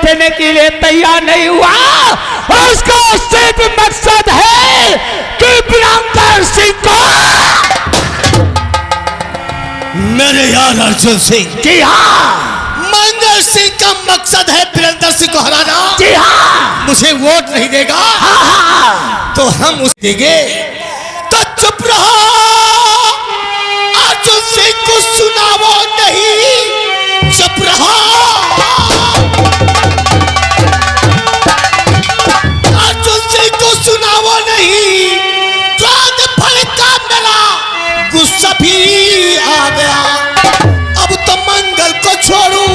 देने के लिए तैयार नहीं हुआ, उसका सिर्फ मकसद है कि वीरेंद्र सिंह को, मेरे यार अर्जुन सिंह। जी हाँ, मंगल सिंह का मकसद है वीरेंद्र सिंह को हराना। जी हाँ, मुझे वोट नहीं देगा। हाँ हाँ, तो हम उसे देंगे। तो चुप रहो, अर्जुन सिंह को सुनावो नहीं, चुप रहो। अर्जुन सिंह को सुनावो नहीं, क्रोध भड़का मेरा, गुस्सा भी आ गया। अब तो मंगल को छोड़ू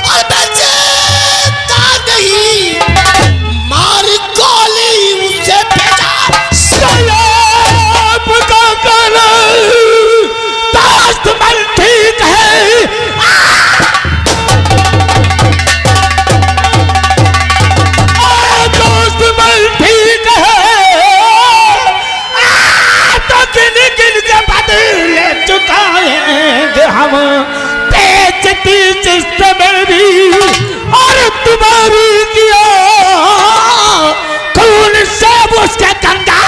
और मैं जीता नहीं, मार गोली उसे भेजा। सलाम का कर, दोस्त मन ठीक है, दोस्त मन ठीक है, तो गिन गिन के बदले चुकाएंगे हम बेइज्जती सिस्टम मेरी और तुम्हारी किया खून से उसके गंगा।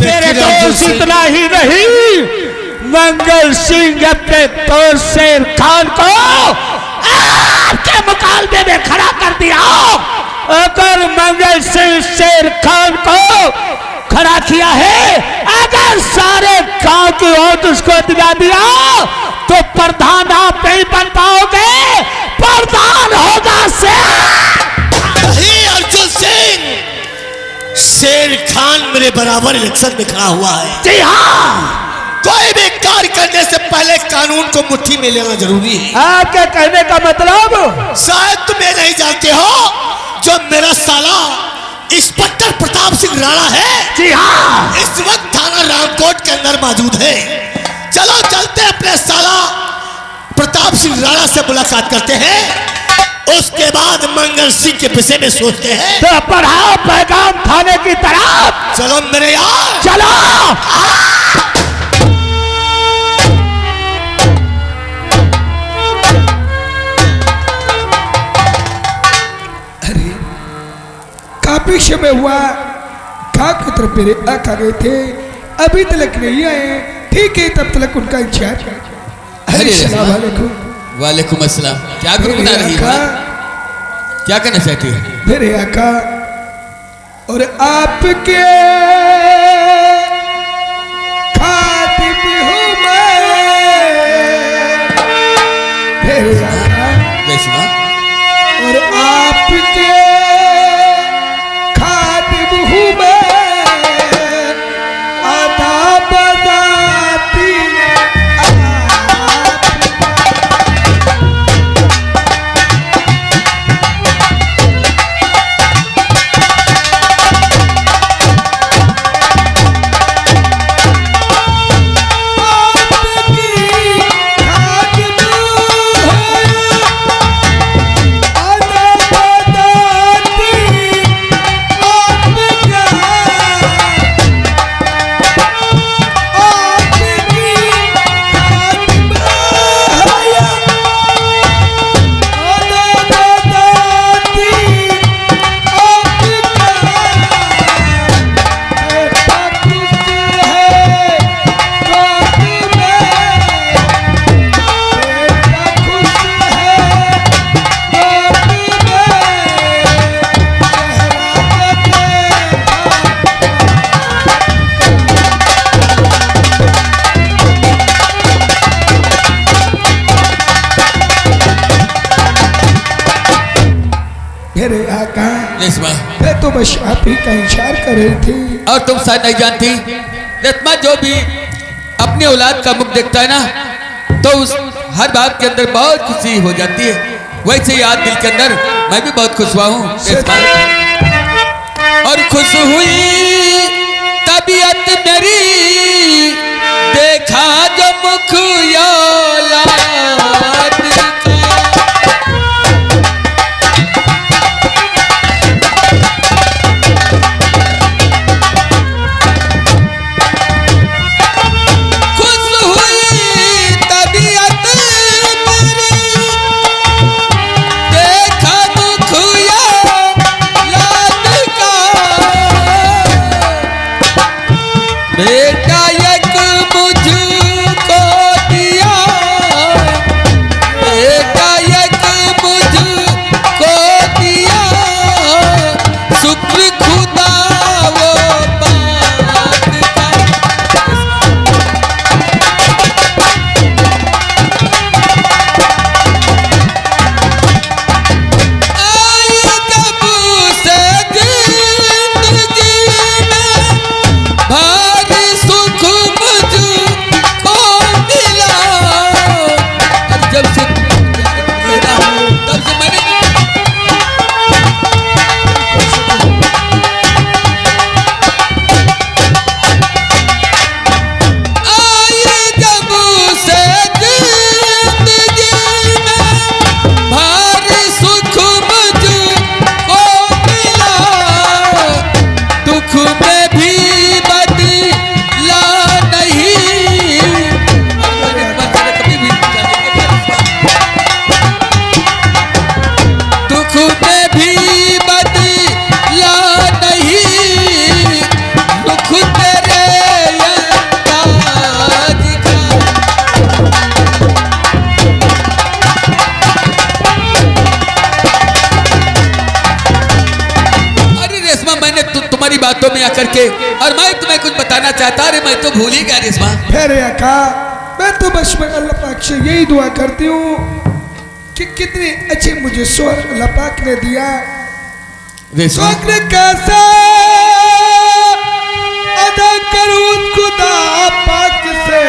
मेरे दोस्त इतना ही नहीं, मंगल सिंह अपने दोस्त शेर खान को आपके मुकाबले में खड़ा कर दिया। अगर मंगल सिंह शेर खान को खड़ा किया है, अगर सारे गांव की वोट उसको दिला दिया, तो प्रधान आप नहीं बन पाओगे, प्रधान होगा नहीं अर्जुन सिंह, शेर खान मेरे बराबर इलेक्शन में खड़ा हुआ है। जी हाँ, कोई भी कार्य करने से पहले कानून को मुट्ठी में लेना जरूरी है। आपके कहने का मतलब शायद तुम ये नहीं जानते हो, जो मेरा साला इंस्पेक्टर प्रताप सिंह राणा है, जी हाँ, इस वक्त थाना रामकोट के अंदर मौजूद है। चलो चलते अपने साला प्रताप सिंह राणा से मुलाकात करते हैं, उसके बाद मंगल सिंह के विषय में सोचते हैं। तो बढ़ाओ पैगाम थाने की तरफ। चलो मेरे यार, चलो। काफी समय हुआ, खा की तरफ मेरे आ गए थे, अभी तक नहीं आए। ठीक है, तब तक उनका इंतजार। अस्सलाम वालेकुम। वालेकुम अस्सलाम। क्या गुनगुना रही है? क्या कहना चाहती है? मेरे आका और आपके खातिब हूँ मैं, मेरे आका और आपके खातिब हूँ मैं, आधा बदाती तो बस आप ही का इंतजार कर रही थी। और तुम शायद नहीं जानती, रत्मा जो भी अपनी औलाद का मुख देखता है ना, तो उस हर बात के अंदर बहुत खुशी हो जाती है। वैसे ही आज दिल के अंदर मैं भी बहुत खुश हुआ हूँ और खुश हुई तबीयत मेरी, देखा जो मुख औलाद जब से तब से मैंने बातों में आकर के और मैं तुम्हें कुछ बताना चाहता, अरे मैं तो भूल ही गया रेशमा। फिर अका मैं तो बस में अल्लाह पाक से यही दुआ करती हूँ कि कितने अच्छे मुझे स्वर अल्लाह पाक ने दिया। स्वर कैसे अदा करूँ खुदा पाक से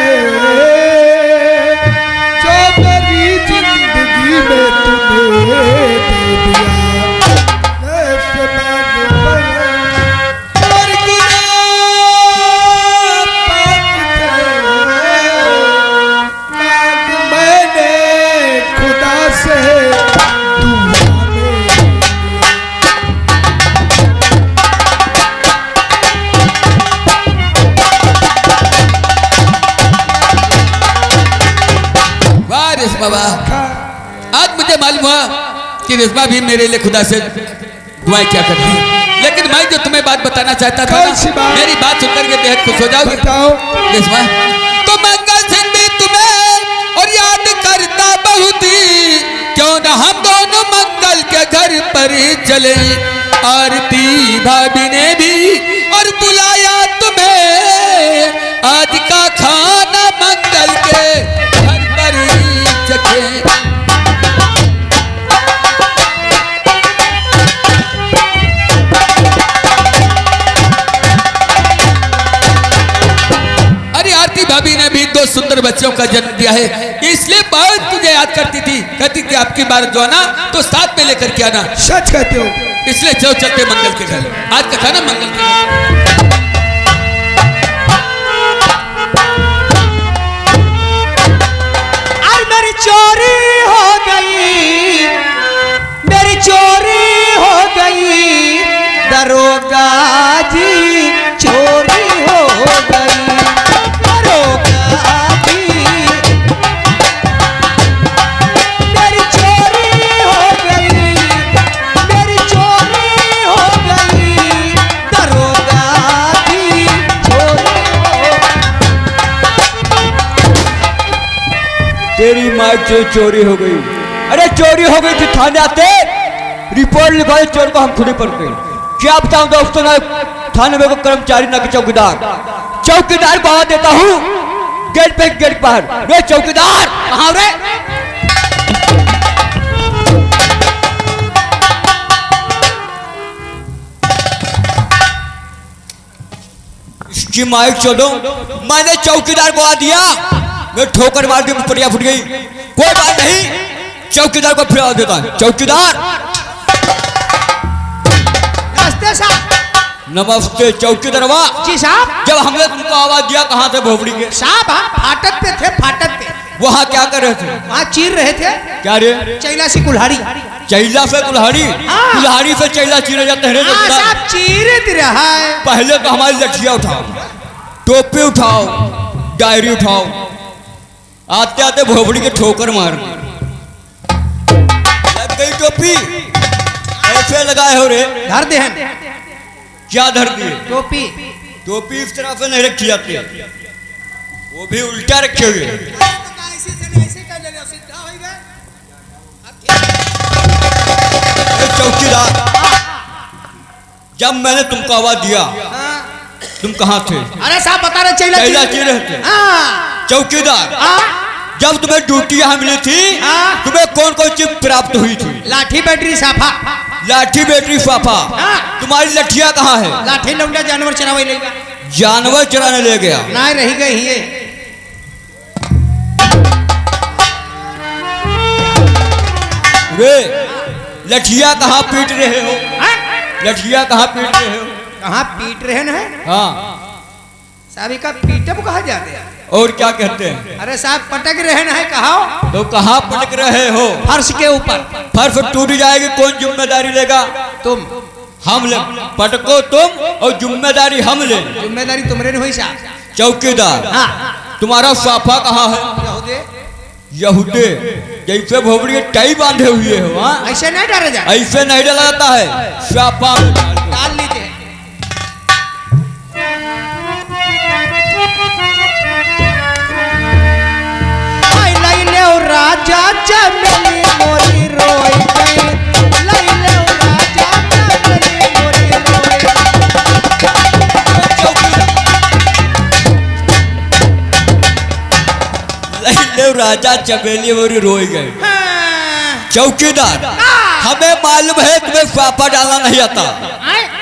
जो मेरी जिंदगी में तुम्हें दे दिया। बाबा आज मुझे मालूम हुआ कि रेशमा भी मेरे लिए खुदा से दुआएं क्या करती है, लेकिन मैं जो तुम्हें बात बताना चाहता था ना, मेरी बात सुनकर के बेहद खुश हो जाओगे रेशमा। तो मंगल सिंह भी तुम्हें और याद करता बहुत ही, क्यों ना हम दोनों मंगल के घर पर चले। आरती भाभी ने भी और बुलाया तुम्हें, आज का खाना मंगल के घर पर अरे आरती भाभी ने भी 2 सुंदर बच्चों का जन्म दिया है, इसलिए बहुत तुझे याद करती थी, कहती थी आपकी बार जो आना तो साथ में लेकर के आना। सच कहते हो, इसलिए चलो चलते मंगल के घर, आज का खाना मंगल के घर। चोरी हो गई, मेरी चोरी हो गई, दरोगा जी चोरी हो गई, दरोगा जी मेरी चोरी हो गई, मेरी चोरी हो गई, दरोगा जी चोरी हो। तेरी माँ से चोरी हो गई। अरे चोरी हो गई थी, थाने आते रिपोर्ट लिखवाई, चोर को हम खुद पड़ते। क्या बताऊं दोस्तों, ना थाने में को कर्मचारी ना कि चौकीदार। चौकीदार को आवाज देता हूँ गेट पे गेट बाहर, रे चौकीदार कहाँ रे? इसकी माइक छोड़ो, मैंने चौकीदार को आ दिया, मैं ठोकर मार दी, पटिया फुट गई। कोई बात नहीं, चौकीदार को फिर आवाज देता है। चौकीदार नमस्ते साहब। नमस्ते चौकीदारवा जी साहब। जब हमने तुमको आवाज दिया कहाँ थे भोपड़ी के? साहब हम फाटक पे थे, फाटक पे। वहाँ क्या कर रहे थे? वहाँ चीर रहे थे। क्या रे? चैला सी कुल्हाड़ी। चैला से कुल्हाड़ी? हाँ। कुल्हाड़ी से चैला चीरे जाते हैं? हाँ साहब चीर रहा है। पहले तो हमारी लठिया उठाओ, टोपी उठाओ, डायरी उठाओ, आते आते भोपड़ी के ठोकर मार। लग गई टोपी, ऐसे लगाए हो रे? धर दे हैं। क्या धर दिए? टोपी। टोपी इस तरह से नहीं रखी जाती, वो भी उल्टा रखे हुए। चौकीदार जब मैंने तुमको आवाज दिया तुम कहाँ थे? अरे साहब बता रहे चैला चीर रहे थे। चौकीदार जब तुम्हें ड्यूटी यहाँ मिली थी तुम्हें कौन कौन चीज प्राप्त हुई थी? लाठी बैटरी साफा। लाठी बैटरी साफा। तुम्हारी लठिया कहाँ है? लाठी लौंडा जानवर चरावे ले गया। जानवर चराने ले गया? ना रही गई ये। वे लठिया कहाँ पीट रहे हो? हाँ? लठिया कहाँ पीट रहे हो? कहाँ पीट रहे हैं? हाँ, साहब का पीटअप कहा जाते हैं। और क्या कहते हैं? अरे साहब पटक रहे हैं कहा तो कहाँ पटक रहे हो? फर्श के ऊपर। फर्श टूट जाएगी, कौन जिम्मेदारी लेगा? तुम। हम ले। पटको तुम और जिम्मेदारी हम ले। जिम्मेदारी तुम्हारे नहीं हुई साहब। चौकीदार। हाँ। तुम्हारा साफा कहाँ है? यहूदे। यहूदे जैसे भोबड़ी के टाई बांधे हुए हो। हाँ, ऐसे नहीं डरे जाए। ऐसे नहीं डाला जाता है, साफा में डाल दो। डाल लीजिए। आई लाई ले राजा चमेली मोरी रोई गई। लाई ले राजा चमेली मोरी रोई ले राजा चमेली मोरी रोई गए। गई। चौकीदार, हमें मालूम है तुम्हें साफा डालना नहीं आता,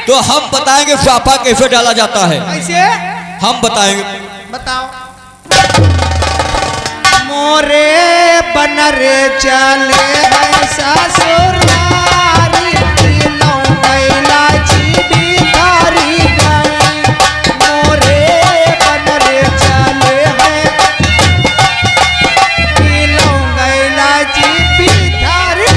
तो हम बताएंगे साफा कैसे डाला जाता है। कैसे? हम बताएंगे। बताओ। मोरे बनरे चले हैं ससुरारी लौंडैला जी बिहारी गए। मोरे बनरे चले हैं लौंडैला जी बिहारी।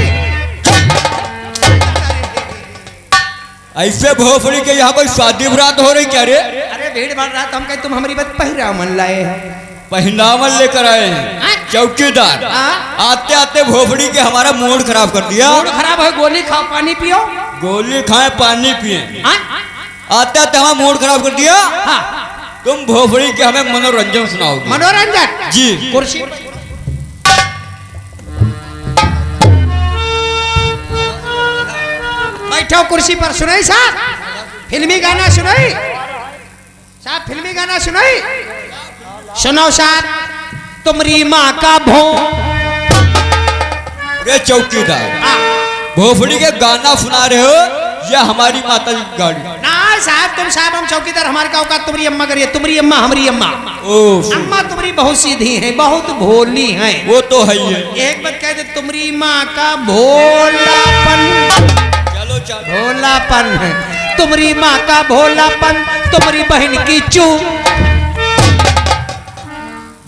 ऐसे भोपड़ी के यहाँ कोई शादी बरात हो रही क्या रे? अरे भीड़ भाड़ रहा तो हम कहे तुम हमारी बात पहरा मन लाए हैं। पहनावन लेकर आए हैं। चौकीदार, हाँ? आते आते भोपड़ी के हमारा मूड खराब कर दिया। मूड खराब है, गोली खाओ पानी पियो। गोली खाए पानी पिए, हाँ? आते आते हमारा मूड खराब कर दिया। हाँ। तुम भोपड़ी के हमें मनोरंजन सुनाओगे। मनोरंजन जी। कुर्सी बैठो कुर्सी पर। सुनाई साहब फिल्मी गाना सुनाई साहब, फिल्मी गाना सुनाई। सुनो साहब, तुम्हारी माँ का भों। रे चौकीदार, भोपड़ी के गाना सुना रहे हो या हमारी माता जी की गाड़ी? ना साहब, तुम साहब हम चौकीदार, हमारे का औकात तुम्हारी अम्मा करिए। तुम्हारी अम्मा हमारी अम्मा। ओह, अम्मा तुम्हारी बहुत सीधी है, बहुत भोली है। वो तो है ही है। एक बात कह दे, तुम्हारी माँ का भोलापन। चलो चलो। भोलापन है तुम्हारी माँ का भोलापन, तुम्हारी बहन की चू।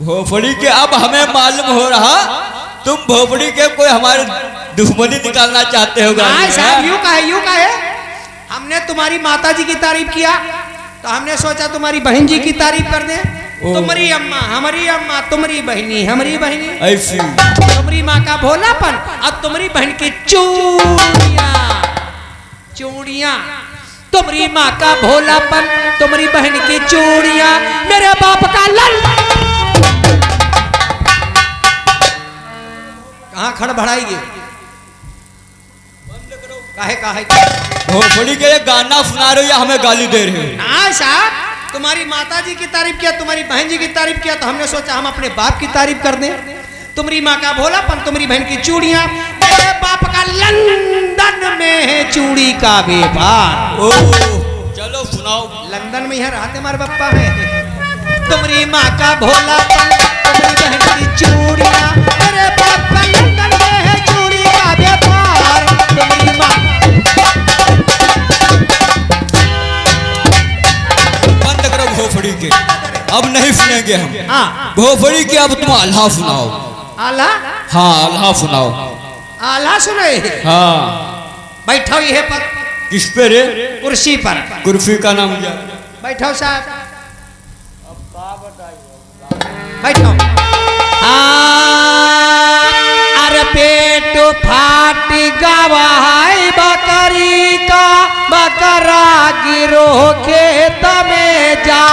भोपड़ी के अब हमें मालूम हो रहा तुम भोपड़ी के कोई हमारे दुश्मनी निकालना चाहते हो। हाँ साहब, यूं कहे यूं कहे। हमने तुम्हारी माता जी की तारीफ किया तो हमने सोचा तुम्हारी बहन जी की तारीफ कर दे। तुम्हारी अम्मा हमारी अम्मा, तुम्हारी बहनी हमारी बहनी, ऐसी तुम्हारी माँ का भोलापन और तुम्हारी बहन की चूड़ियाँ। चूड़ियाँ, तुम्हारी माँ का भोलापन, तुम्हारी बहन की चूड़ियाँ, मेरे बाप का लल। कहाँ खड़ बढ़ाएगी? काहे काहे? भोपड़ी के ये गाना सुना रहे हो या हमें गाली दे रहे हो? हाँ साहब, तुम्हारी माता जी की तारीफ किया, तुम्हारी बहन जी की तारीफ किया तो हमने सोचा हम अपने बाप की तारीफ कर दें। तुम्हारी माँ का भोलापन, तुम्हारी बहन की चूड़ियाँ, मेरे बाप का लंदन में है चूड़ी का व्यापार। ओह, चलो सुनाओ। लंदन में यहाँ रहते हमारे पप्पा है। तुम्हारी माँ का भोलापन, तुम्हारी बहन की चूड़ियाँ, मेरे बाप का लंदन में है चूड़ी का व्यापार। तुम्हारी माँ। बंद करो भोपड़ी के, अब नहीं सुनेंगे हम। हाँ। भोपड़ी के अब तुम आल्हा सुनाओ। आला? हाँ, आल्हा सुनाओ। आला सुने? हाँ। बैठो ये पर। किस पे रे? कुर्सी पर। कुर्सी का नाम क्या? बैठो साहब, बैठो। अरे पेट फाट गवाई बकरी का, बकरा गिरो खेत में जा।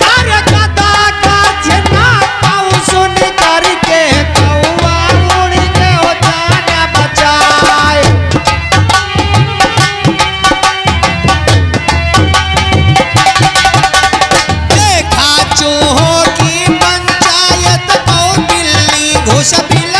अरे कदा का छना काऊ सुन करके कौआ उड़ के हो जाने बचाए। देखा चूहों की पंचायत को बिल्ली घुस बिल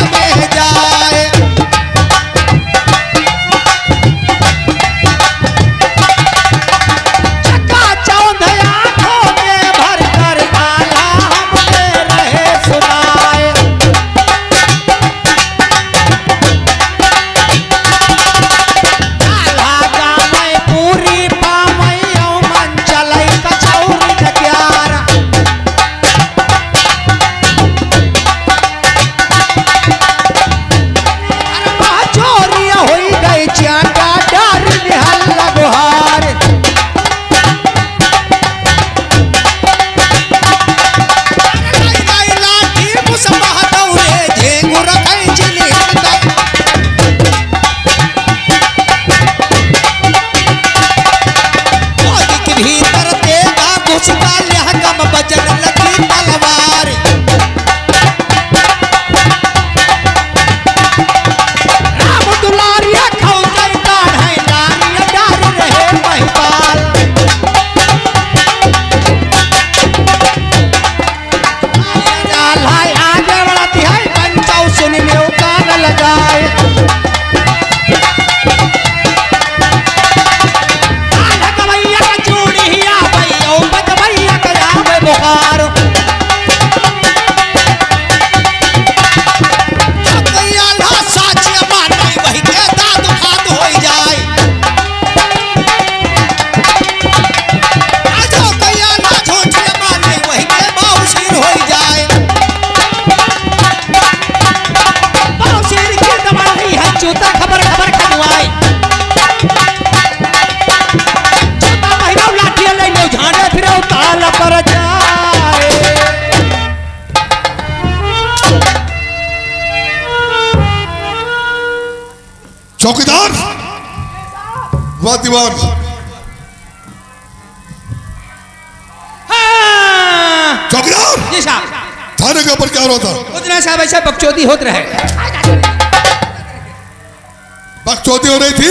दीवान, हाँ। चौकीदार, जी साहब। थाने के ऊपर क्या हो रहा था? उतना साहब ऐसा बकचोदी होत रहे। बकचोदी हो रही थी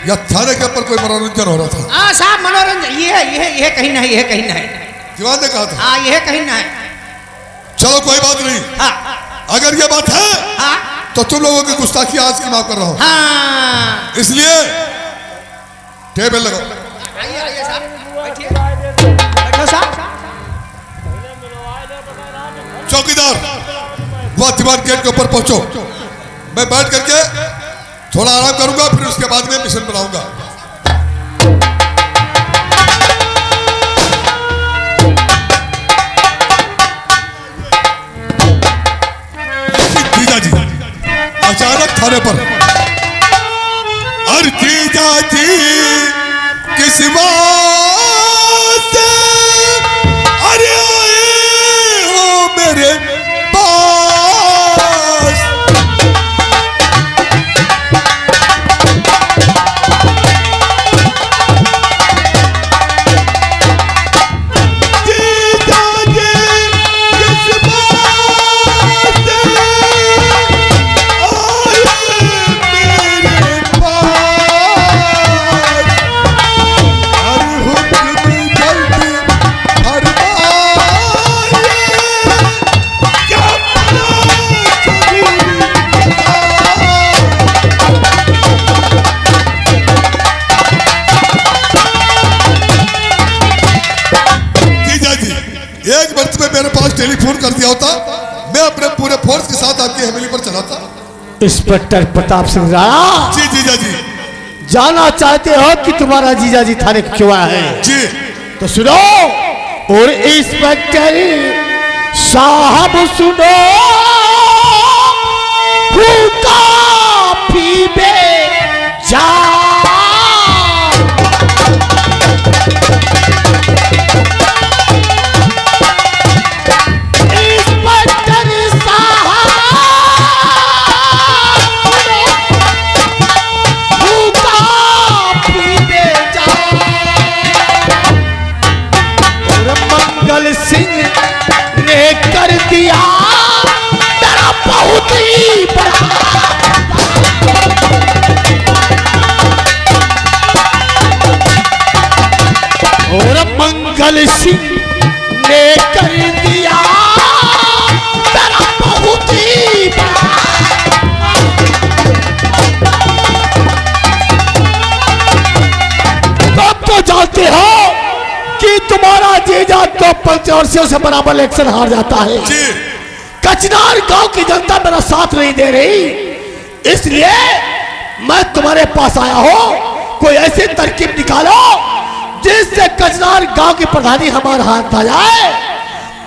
या थाने के ऊपर कोई मनोरंजन हो रहा था? हाँ साहब, मनोरंजन ये कहीं ना है, ये कहीं ना है। दीवान ने कहा था। हाँ, ये कहीं ना है। चलो कोई बात नहीं, हाँ अगर ये बात है हाँ तो तुम लोगों की गुस्ताखी आज की माफ कर रहा हूं, हाँ। इसलिए टेबल लगाओ। आइए आइए साहब, बैठिए, बैठो साहब। चौकीदार, वह दीवान गेट के ऊपर पहुंचो, मैं बैठ करके थोड़ा आराम करूंगा, फिर उसके बाद में मिशन बनाऊंगा। जीजा जी अचानक थाने पर, अरे जीजा जी किस बात से अरे आए हो मेरे पास? जीजा जी किस बात से आए मेरे पास? हर हुक्म जल्दी हर बार क्या जीजा जी, एक वक्त में मेरे पास टेलीफोन कर दिया होता, मैं अपने पूरे फोर्स के साथ आपकी हवेली पर चला था। इंस्पेक्टर प्रताप सिंह राणा, जी जीजा जी। जाना चाहते हो कि तुम्हारा जीजा जी थाने क्यों आया है? जी तो सुनो, और इंस्पेक्टर साहब सुनो, काफी बेजान। इंस्पेक्टर साहब सुनो, काफी बेजान। और मंगल सिंह ने कर दिया मेरा बहुत ही बड़ा। और मंगल सिंह ने कर दिया मेरा बहुत ही बड़ा। तुम तो जानते हो कि तुम्हारा जीजा तो पंचवर्षियों से बराबर इलेक्शन हार जाता है। जी कचनार गांव की जनता मेरा साथ नहीं दे रही, इसलिए मैं तुम्हारे पास आया हूं। कोई ऐसी तरकीब निकालो जिससे कचनार गांव की प्रधानी हमारा हाथ आ जाए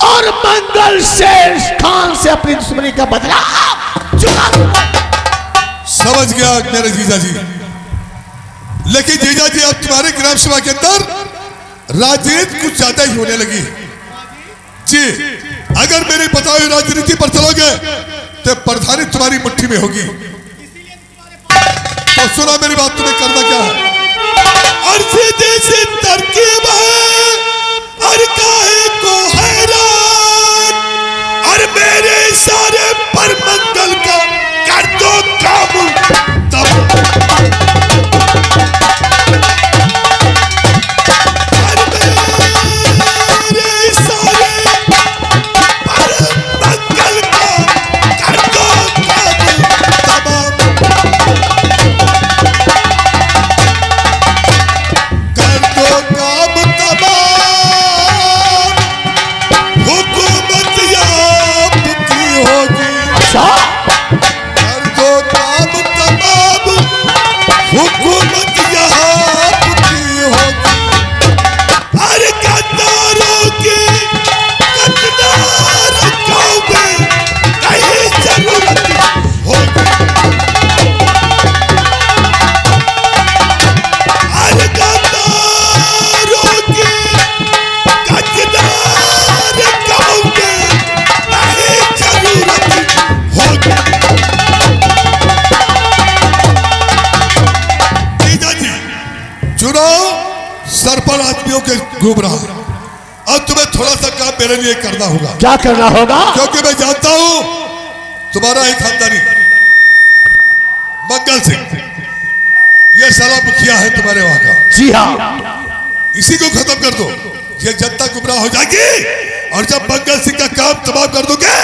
और मंगल शेर खान से अपनी दुश्मनी का बदला चुका दूं। समझ गया मेरे जीजा जी, लेकिन जीजा जी अब तुम्हारे ग्राम सभा के अंदर राजनीति कुछ ज्यादा ही होने लगी। जी अगर मेरी बताई हुई राजनीति पर चलोगे तो प्रधानी तुम्हारी मुट्ठी में होगी। तो सुना मेरी बात, तुम्हें करना क्या है? अर्जी जैसी तरकीब है और काहे को हैरान, और मेरे इशारे पर मंगल का कर दो काबू। तब हुकूमत यहाँ की होगी, अरे गद्दारों की गद्दार गाँव में कहीं जरूरत होगी। अरे गद्दारों घूम रहा है। अब तुम्हें थोड़ा सा काम मेरे लिए करना होगा। क्या करना होगा? क्योंकि मैं जानता हूं तुम्हारा ही खानदानी मंगल सिंह, ये साला मुखिया है तुम्हारे वहां का। जी हाँ, इसी को खत्म कर दो, ये जनता गुमराह हो जाएगी। और जब मंगल सिंह का काम तमाम कर दोगे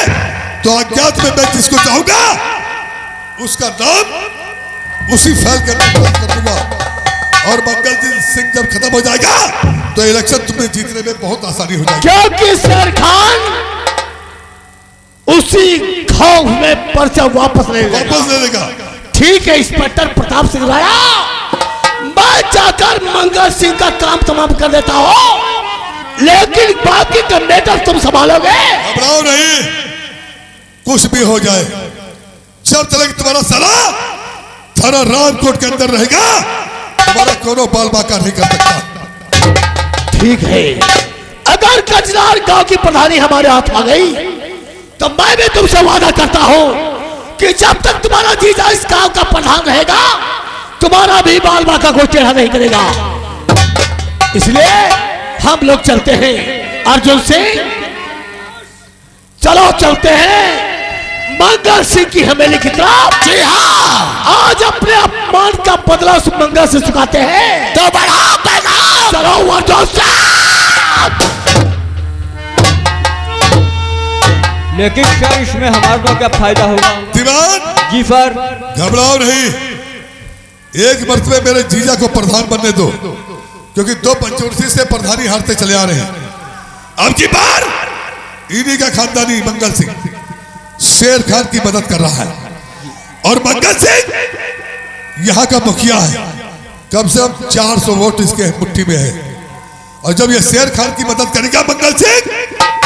तो अज्ञात में मैं जिसको चाहूंगा उसका नाम उसी फैल कर दूंगा। और मंगल सिंह जब खत्म हो जाएगा तो इलेक्शन तुम्हें जीतने में बहुत आसानी हो जाएगी। क्योंकि शेर खान उसी खौफ में पर्चा वापस ले लेगा। ठीक है इंस्पेक्टर प्रताप सिंह राणा, मैं जाकर मंगल सिंह का काम तमाम कर देता हूं, लेकिन बाकी का मैटर तुम संभालोगे। घबराओ नहीं, कुछ भी हो जाए, जब तक तुम्हारा साला थाना रामकोट के अंदर रहेगा तुम्हारा कोनो बाल बाका नहीं कर सकता। ठीक है, अगर कचनार गांव की प्रधानी हमारे हाथ आ गई तो मैं भी तुमसे वादा करता हूं कि जब तक तुम्हारा जीजा इस गांव का प्रधान रहेगा तुम्हारा भी बाल बाका को टेढ़ा नहीं करेगा। इसलिए हम लोग चलते हैं अर्जुन सिंह, चलो चलते हैं मंगल सिंह की हवेली की तरफ। जी हाँ, आज अपने अपमान का बदला उस मंगल से चुकाते हैं। तो बढ़ाओ पैगाम, चलो अर्जुन सिंह। लेकिन सर इसमें हमारा तो क्या फायदा होगा? दीवान जी सर। घबराओ नहीं, एक मर्तबे मेरे जीजा को प्रधान बनने दो, क्योंकि 2 पंचवर्षी से प्रधानी हारते चले आ रहे हैं। अब की बार इन्हीं का खानदानी मंगल सिंह शेर खान की मदद कर रहा है। और मंगल सिंह यहाँ का मुखिया है, कम से कम 400 वोट इसके मुट्ठी में है। और जब ये शेर खान की मदद करेगा मंगल सिंह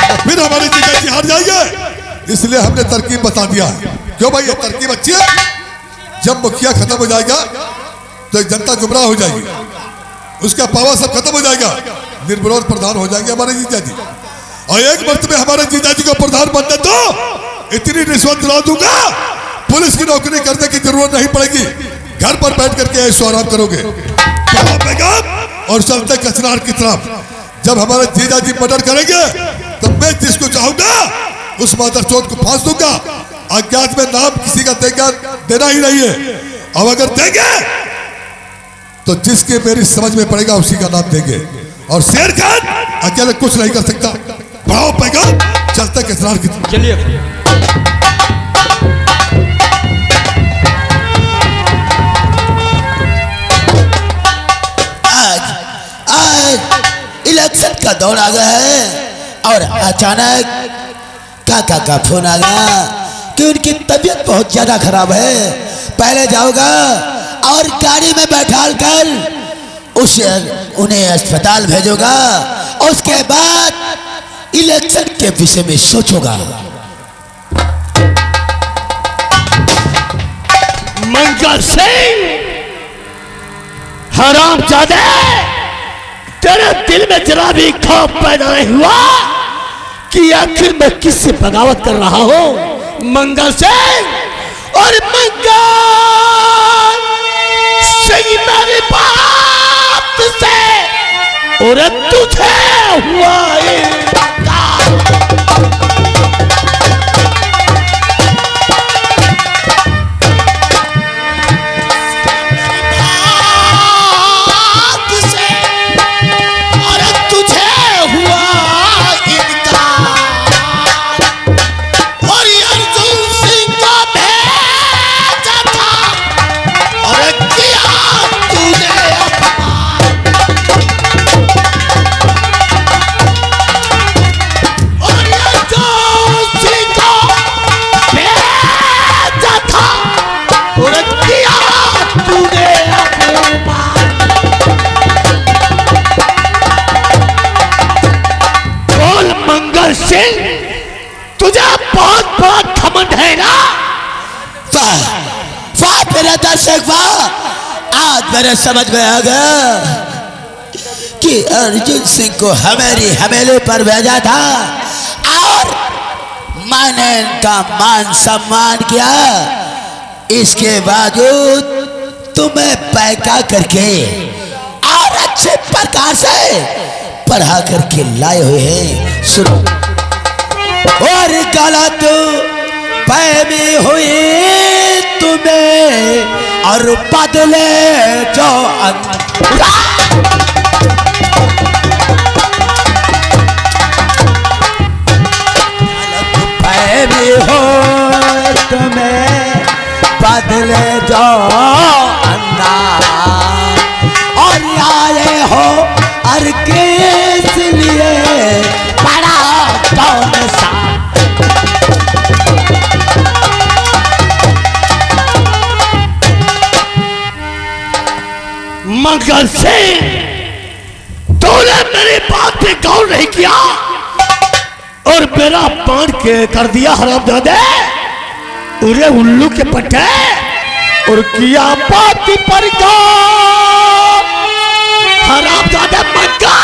तो फिर हमारे जीजा जी हार जाएंगे। इसलिए हमने तरकीब बता दिया। क्यों भाई, ये तरकीब अच्छी है। जब मुखिया खत्म हो जाएगा तो एक जनता गुमराह हो जाएगी, उसका पावर सब खत्म हो जाएगा, निर्विरोध प्रधान हो जाएंगे हमारे जीजा जी। और एक मर्तबे हमारे जीजा जी को प्रधान बनने दो, इतनी रिश्वत दिला दूंगा पुलिस की नौकरी करने की जरूरत नहीं पड़ेगी, घर पर बैठ करके ऐशो आराम करोगे। और चलते कचनार की तरफ, जब हमारे जीजा जी मर्डर करेंगे तो मैं जिसको चाहूंगा उस मादरचोद को फांस दूंगा। अज्ञात में नाम किसी का देना ही नहीं है। अब अगर देंगे तो जिसके मेरी समझ में पड़ेगा उसी का नाम देंगे। और शेर खान अकेले कुछ नहीं कर सकता। बढ़ाओ पैगाम, चलते कचनार की तरफ। चलिए। आज इलेक्शन का दौर आ गया है और अचानक काका का फोन आ गया कि उनकी तबीयत बहुत ज्यादा खराब है। पहले जाऊंगा और गाड़ी में बैठाल कर उन्हें अस्पताल भेजूंगा, उसके बाद इलेक्शन के विषय में सोचूंगा। मंगल सिंह, हरामजादे, तेरे दिल में जरा भी खौफ पैदा नहीं हुआ कि आखिर मैं किससे बगावत कर रहा हूं? मंगल सिंह और मंगल सिंह मेरी बात से और तुझे हुआ तुझे बहुत बड़ा घमंड है ना? मेरा दर्शक आज मेरे समझ में आ गया कि अर्जुन सिंह को हमारी हवेली पर भेजा था और मैंने इनका मान सम्मान किया। इसके बावजूद तुम्हें पैका करके और अच्छे प्रकार से पढ़ा करके लाए हुए हैं। सुनो। और गलत फहमी हुई तुम्हें और बदले जो गलत फहमी हो तुम्हें बदले जो अंदाज और आए हो और किस लिए बड़ा कौन सा मंगल सिंह, तूने मेरी बात पे गौर नहीं किया और मेरा बांध के कर दिया हरामजादे। उरे उल्लू के पट्टे और किया बात पर गौर। हरामजादे मंगल